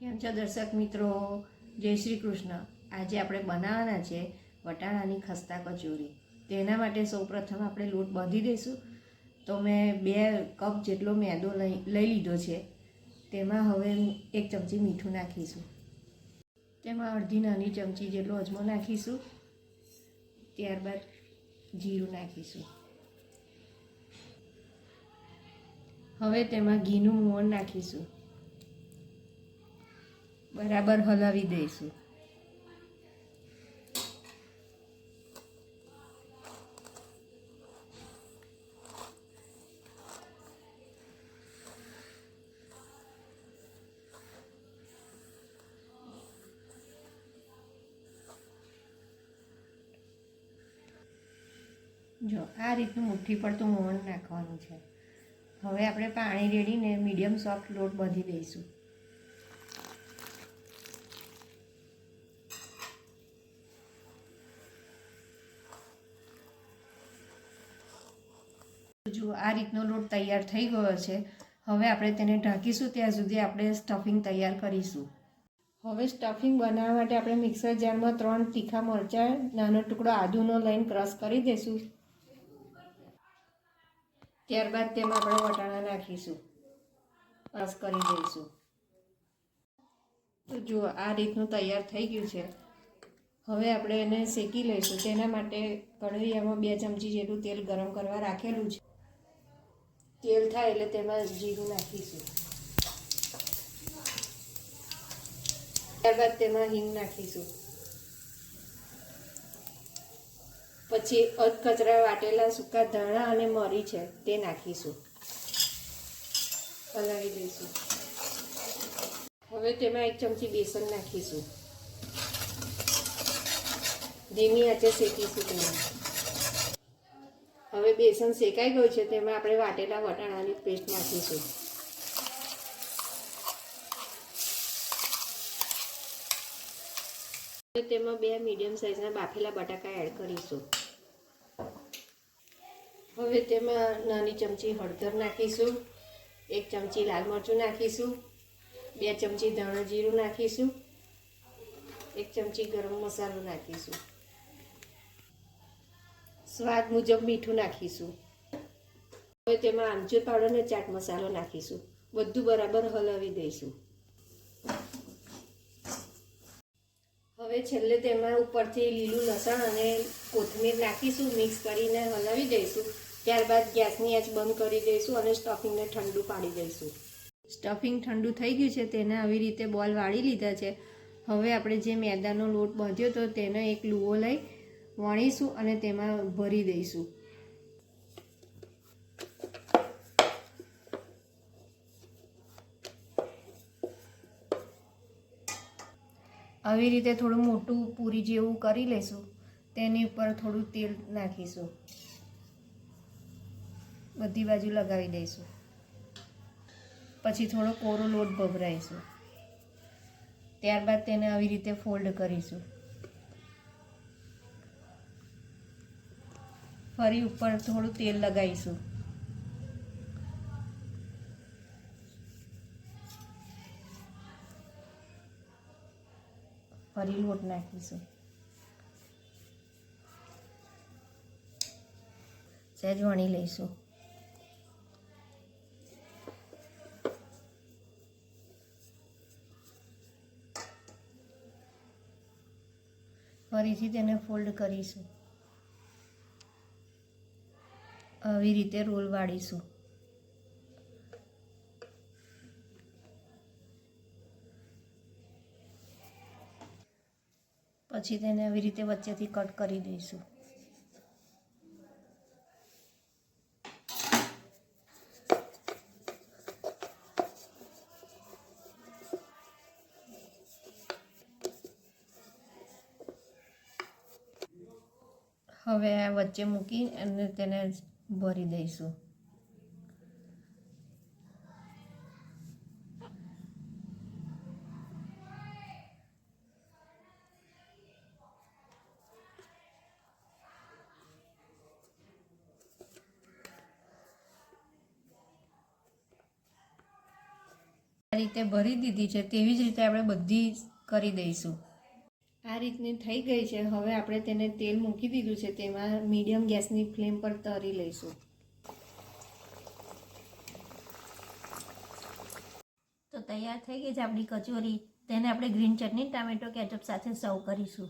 કેમ છો દર્શક મિત્રો? જય શ્રી કૃષ્ણ. આજે આપણે બનાવવાના છે વટાણાની ખસ્તા કચોરી. તેના માટે સૌપ્રથમ આપણે લોટ બાંધી દઈશું. તો મેં 2 કપ જેટલો મેદો લઈ લીધો છે. તેમાં હવે 1 ચમચી મીઠું નાખીશું. તેમાં અડધી નાની ચમચી જેટલો અજમો નાખીશું. ત્યારબાદ જીરું નાખીશું. હવે તેમાં ઘીનું મોણ નાખીશું. બરાબર હલાવી દઈશું. જો આ રીતનું મુઠ્ઠી પડતું મોણ નાખવાનું છે. હવે આપણે પાણી રેડીને મીડિયમ સોફ્ટ લોટ બાંધી દઈશું. જો આ રીતનો લોટ તૈયાર થઈ ગયો છે. હવે આપણે તેને ઢાંકીશું ત્યાં સુધી આપણે સ્ટફિંગ તૈયાર કરીશું. હવે સ્ટફિંગ બનાવવા માટે આપણે મિક્સર જારમાં 3 તીખા મરચાં, નાનો ટુકડો આદુનો લઈને ક્રશ કરી દઈશું. ત્યારબાદ તેમાં આપણે વટાણા નાખીશું, ક્રશ કરી દઈશું. તો જુઓ આ રીતનું તૈયાર થઈ ગયું છે. હવે આપણે એને શેકી લઈશું. તેના માટે કઢાઈમાં 2 ચમચી જેટલું તેલ ગરમ કરવા રાખેલું છે. તેલ થાય એટલે તેમાં જીરું નાખીશું. ત્યારબાદ તેમાં હિંગ નાખીશું. પછી અધકચરા વાટેલા સૂકા ધાણા અને મરી છે તે નાખીશું. હલાવી દઈશું. હવે તેમાં 1 ચમચી બેસન નાખીશું. ધીમી આંચે શેકીશું તેને. હવે બેસન શેકાઈ ગયું છે. તેમાં આપણે વાટેલા વટાણાની પેસ્ટ નાખીશું. તેમાં 2 મીડિયમ સાઇઝના બાફેલા બટાકા એડ કરીશું. હવે તેમાં નાની ચમચી હળદર નાખીશું. 1 ચમચી લાલ મરચું નાખીશું. 2 ચમચી ધાણા જીરું નાખીશું. 1 ચમચી ગરમ મસાલો નાખીશું. સ્વાદ મુજબ મીઠું નાખીશું. હવે તેમાં આમચૂર પાવડર અને ચાટ મસાલો નાખીશું. બધું બરાબર હલાવી દઈશું. હવે છેલ્લે તેમાં ઉપરથી લીલું લસણ અને કોથમીર નાખીશું. મિક્સ કરીને હલાવી દઈશું. ત્યારબાદ ગેસની આંચ બંધ કરી દઈશું અને સ્ટફિંગને ઠંડુ પાડી દઈશું. સ્ટફિંગ ઠંડુ થઈ ગયું છે. તેને આવી રીતે બોલ વાળી લીધા છે. હવે આપણે જે મેદાનો લોટ બાંધ્યો હતો તેને એક લુઓ લઈ વણીશું અને તેમાં ભરી દઈશું. આવી રીતે થોડું મોટું પૂરી જેવું કરી લઈશું. તેની ઉપર થોડું તેલ નાખીશું. બધી બાજુ લગાવી દઈશું. પછી થોડો કોરો લોટ ભભરાઈશું. ત્યારબાદ તેને આવી રીતે ફોલ્ડ કરીશું. ફરી ઉપર થોડું તેલ લગાવીશું. ફરી લોટ નાખીશું. સહેજ વણી લઈશું. ફરીથી તેને ફોલ્ડ કરીશું. આવી રીતે રોલ વાળીશું. પછી તેને આવી રીતે વચ્ચેથી કટ કરી દઈશું. હવે આ વચ્ચે મૂકી અને તેને ભરી દઈશું. આ રીતે ભરી દીધી છે તેવી જ રીતે આપણે બધી કરી દઈશું. આ રીતની થઈ ગઈ છે. હવે આપણે તેને તેલ મૂકી દીધું છે, તેમાં મીડિયમ ગેસની ફ્લેમ પર તળી લઈશું. તો તૈયાર થઈ ગઈ છે આપણી કચોરી. તેને આપણે ગ્રીન ચટણી ટામેટો કેચઅપ સાથે સર્વ કરીશું.